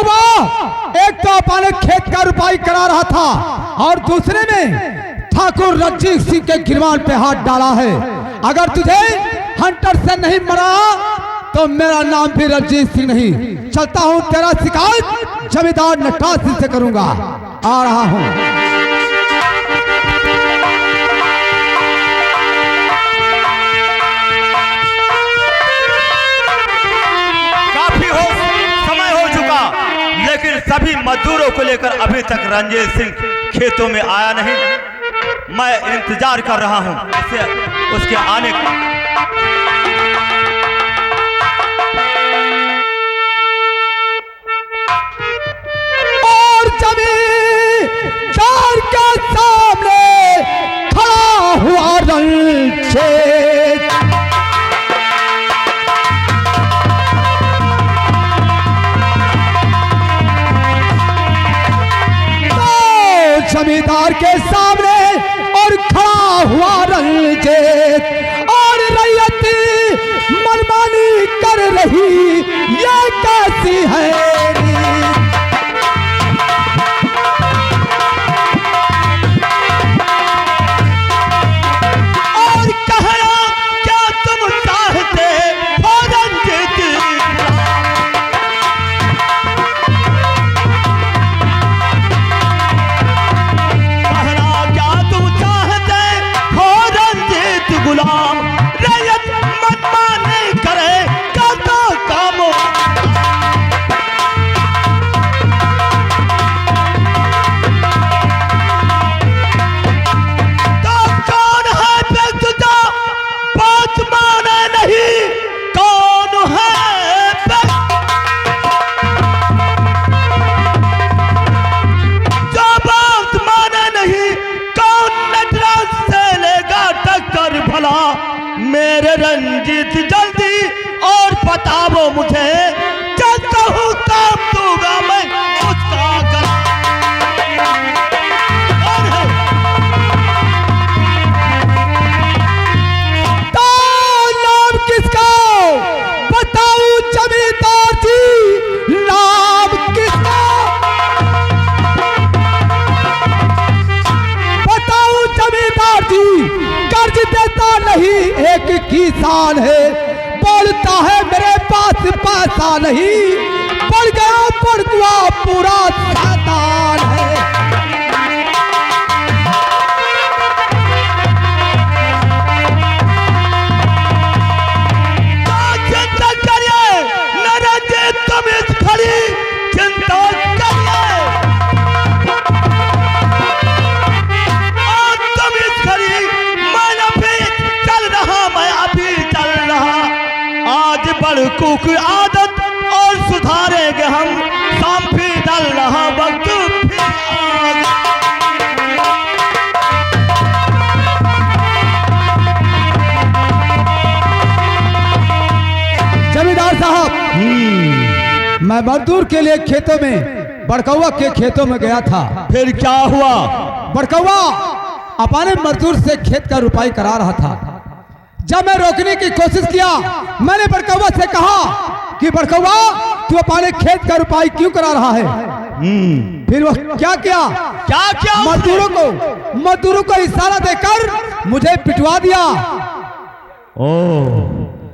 कौवा एक तो अपने खेत का रुपाई करा रहा था और दूसरे में ठाकुर रंजीत सिंह के गिरबान पे हाथ डाला है। अगर तुझे हंटर से नहीं मरा तो मेरा नाम भी रंजीत सिंह नहीं। चलता हूं, तेरा शिकायत जमींदार नटराज सिंह से करूंगा। आ रहा हूं। लेकिन सभी मजदूरों को लेकर अभी तक रंजीत सिंह खेतों में आया नहीं। मैं इंतजार कर रहा हूं उसके आने का। और जमींदार के सामने खड़ा हुआ रंजीत। जमींदार के सामने और खड़ा हुआ रंजीत और रैयत मनमानी कर रही, ये कैसी है? और कहना क्या तुम चाहते हो रंजीत? गुलाम रैयत मनमानी करे करता काम। तो कौन है बेतुजा बात माने नहीं? कौन है जो बात माने नहीं? कौन नटराज से लेगा टक्कर भला? मेरे रंजीत जल्दी और बताओ मुझे, चलता हूँ काम दूंगा मैं उसका कर। नाम किसका बताऊं जमींदार जी? नाम किसका बताऊं जमींदार जी? कर्ज देता नहीं, एक किसान है, बोलता है मेरे पास पैसा नहीं। बढ़ गया पड़कुआ पूरा शैतान है। चिंता करिए न रंजीत, तुम इस खड़ी चिंता करिए और तुम इस खड़ी। मैं अभी चल रहा, मैं अभी चल रहा। आज बड़कू की आदत और सुधारेंगे हम। शाम भी डल रहा, वक्त भी आ गया। जमींदार साहब, मैं मजदूर के लिए खेतों में बड़कौवा के खेतों में गया था। फिर क्या हुआ? बड़कौवा अपने मजदूर से खेत का रुपाई करा रहा था। जब मैं रोकने की कोशिश किया, मैंने बड़कौवा से कहा कि बड़कौवा तू अपने खेत का रुपाई क्यों करा रहा है? फिर वो क्या किया? मजदूरों को इशारा देकर मुझे पिटवा दिया।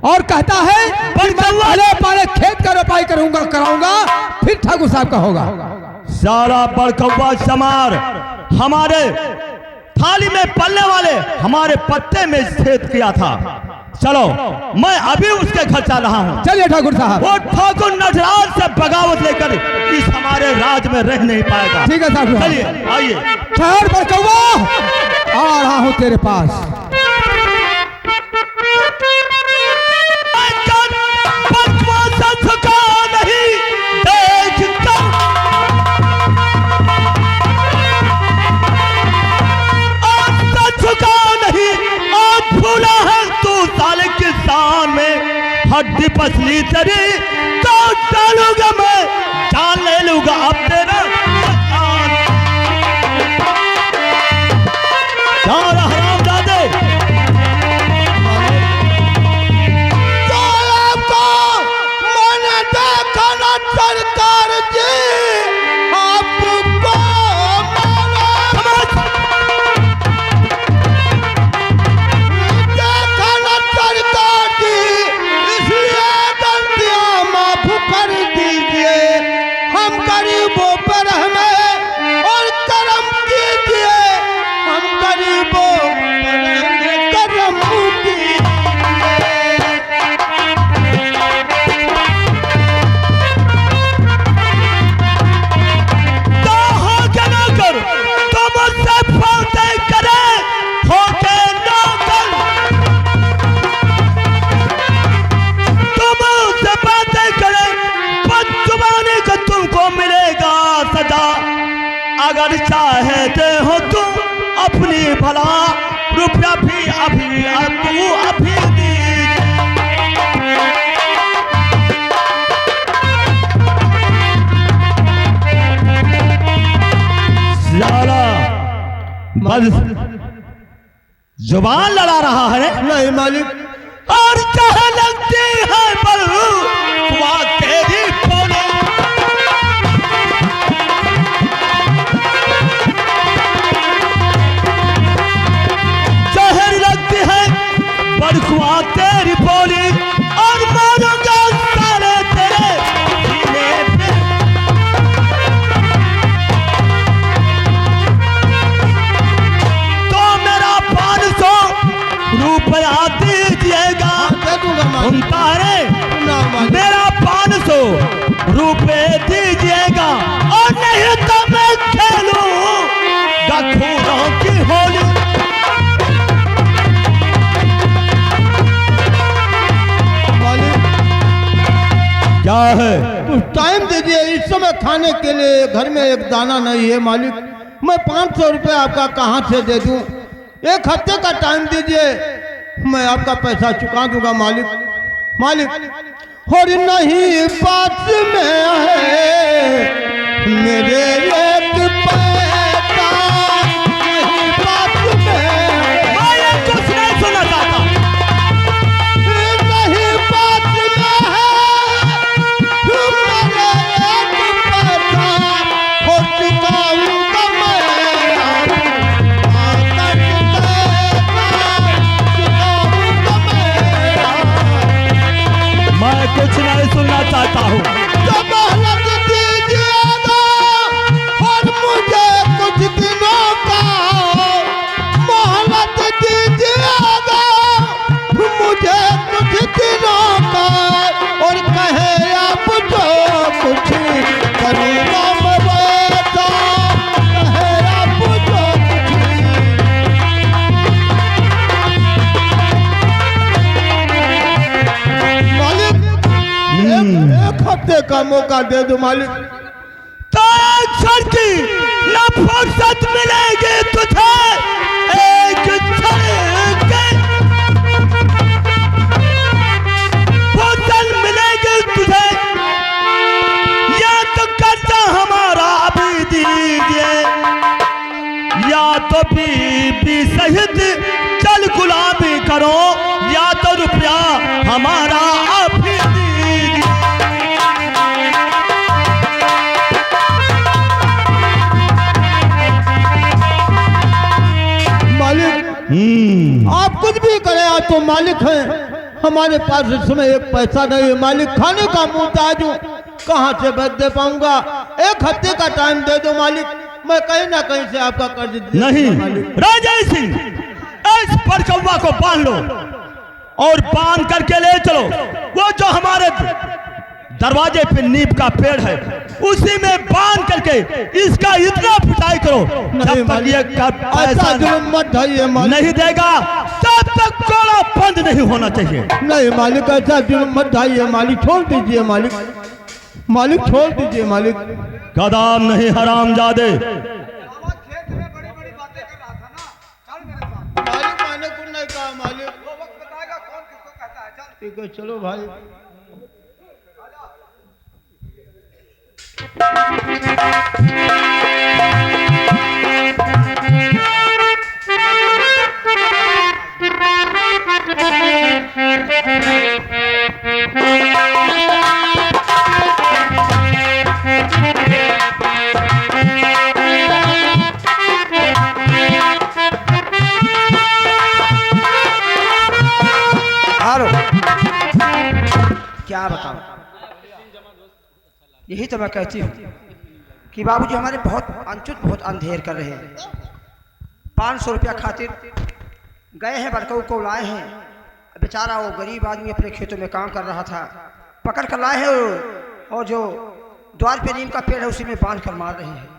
और कहता है कि मैं पहले अपने खेत का रुपाई कराऊंगा, फिर ठाकुर साहब का होगा। सारा बड़कौवा समार हमारे थाली में पलने वाले हमारे पत्ते में छेद किया था। चलो, मैं अभी उसके घर चल रहा हूँ। चलिए ठाकुर साहब। वो ठाकुर नटराज से बगावत लेकर इस हमारे राज में रह नहीं पाएगा। ठीक है साहब, चलिए आइए। ठहर बड़कौवा, आ रहा हूँ तेरे पास। हड्डी पसली तेरी तो डालूंगा मैं, जान ले लूंगा अब तेरा। हराम दादे तुमको मिलेगा सजा। अगर चाहते हो तुम अपनी भला, रुपया भी अभी तू अभी दीजिए। लाला बस जुबान लड़ा रहा है। नहीं मालिक। और कह लगती है बलुआ तेरी बोली। जहर लगती है बलुआ तेरी बोली, और मारूंगा सारे तेरे सीने पे। तो मेरा 500 रुपया दीजिएगा। सुनता है मेरा 500 रुपए दीजिएगा, और नहीं तो मैं खेलूंगा खूनों की होली। क्या है? कुछ टाइम दीजिए, इस समय खाने के लिए घर में एक दाना नहीं है मालिक। मैं 500 रुपये आपका कहाँ से दे दूं? एक हफ्ते का टाइम दीजिए, मैं आपका पैसा चुका दूंगा मालिक। मालिक और नहीं पास में है मेरे एक पैसा, नहीं पास में है। मैं कुछ नहीं सुनना चाहता। नहीं पास में है मेरे एक पैसा, हो चुकाऊंगा मैं कुछ नहीं सुनना चाहता हूँ। मोहलत दीजिएगा और मुझे कुछ दिनों का, मोहलत दीजिएगा मुझे कुछ दिनों का, और कहे आप जो कुछ करूँगा मैं वैसा, कहे आप जो मालिक एक हफ्ते का मौका दे दो मालिक। तो क्षण की न फुर्सत मिलेगी तुझे, एक क्षण की फुर्सत मिलेगी तुझे। या तो कर्जा हमारा अभी दीजिए, या तो बीबी सहित चल गुलामी करो, या तो रुपया हमारा अभी दीजिए। मालिक आप कुछ भी करें, आप तो मालिक हैं। हमारे पास इस समय एक पैसा नहीं है मालिक, खाने का मोहताज हूँ, कहाँ से बच दे पाऊंगा? एक हफ्ते का टाइम दे दो मालिक, मैं कहीं ना कहीं से आपका कर्ज दे नहीं मालिक। राजा सिंह, इस परकौवा को बांध लो और बांध करके ले चलो। वो जो हमारे दरवाजे पे नीम का पेड़ है, उसी में बांध करके इसका इतना पिटाई करो जब तक ये ऐसा जुल्म मत ढाइए मालिक। नहीं देगा तब तक कोड़ा बंद नहीं होना चाहिए। नहीं मालिक, ऐसा जुल्म मत ढाइए मालिक, छोड़ दीजिए मालिक, मालिक छोड़ दीजिए मालिक। कदम नहीं हरामजादे। खेत में बड़ी बड़ी बातें कर रहा था ना, चल मेरे साथ। मालिक मैंने कुछ नहीं कहा मालिक। वो वक्त बताएगा कौन किसको कहता है, चल। ठीक है चलो भाई। क्या बताऊं, यही तो मैं कहती हूँ कि बाबूजी हमारे बहुत अनचुत, बहुत अंधेर कर रहे हैं। 500 रुपया खातिर गए हैं, बड़कऊ को लाए हैं। बेचारा वो गरीब आदमी अपने खेतों में काम कर रहा था, पकड़ कर लाए हैं, और जो द्वार पे नीम का पेड़ है उसी में बांध कर मार रहे हैं।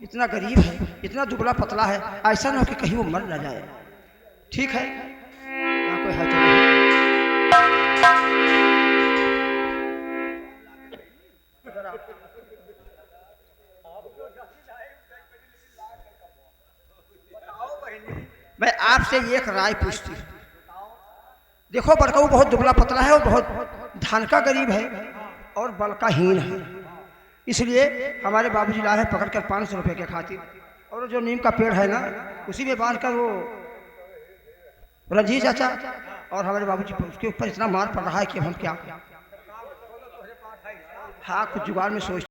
इतना गरीब है, इतना दुबला पतला है, ऐसा ना हो कि कहीं वो मर न जाए। ठीक है, यहाँ कोई है तो नहीं। मैं आपसे एक राय पूछती हूँ। देखो बड़काऊ बहुत दुबला पतला है और बहुत धन का गरीब है और बल का हीन है, इसलिए हमारे बाबूजी लाए हैं पकड़ कर 500 रुपये के खातिर। और जो नीम का पेड़ है ना, उसी में बांध कर वो रंजीत चाचा और हमारे बाबूजी पर उसके ऊपर इतना मार पड़ रहा है कि हम क्या, हाँ कुछ जुगाड़ में सोच